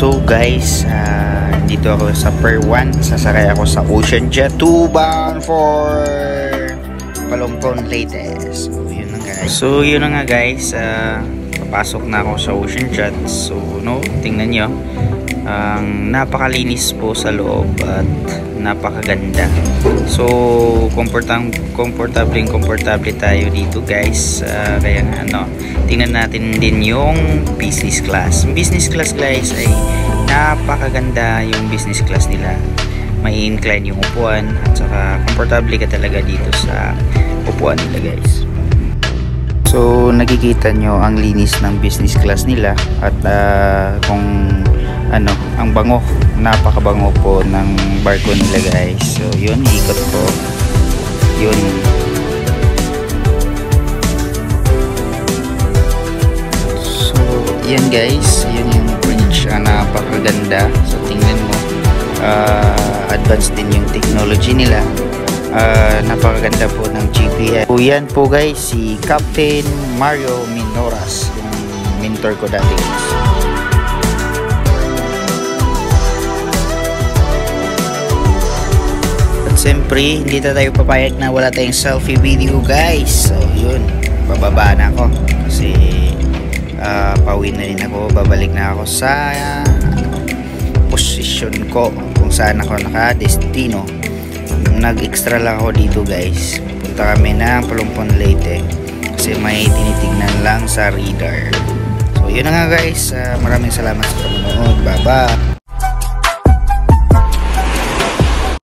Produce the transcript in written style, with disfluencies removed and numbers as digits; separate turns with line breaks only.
So guys, dito ako sa Per 1. Sasakay ako sa Ocean Jet 2 bound for Palumpon, Leyte. So yun na nga guys, papasok na ako sa Ocean Jet. So tingnan nyo, ang napakalinis po sa loob at napakaganda. So komportable tayo dito guys. Kaya tingnan natin din yung business class. Business class guys ay napakaganda yung business class nila. May incline yung upuan at saka komportable ka talaga dito sa upuan nila guys. So nakikita nyo ang linis ng business class nila at kung ang bango, napakabango po ng barko nila guys. So yun, ikot po yun. So yan guys, yun yung bridge, napakaganda. So tingnan mo, advanced din yung technology nila. Napakaganda po ng GPS. So yan po guys, si Captain Mario Minoras, yung mentor ko dati guys. At siyempre, hindi na tayo papayag na wala tayong selfie video guys. So yun, bababa na ako kasi pauwi na rin ako. Babalik na ako sa posisyon ko kung saan ako naka-destino. Nag-extra lang ako dito guys. Punta kami ng Palumpon, Leyte kasi may tinitignan lang sa radar. So yun na nga guys, maraming salamat sa panonood. Bye bye.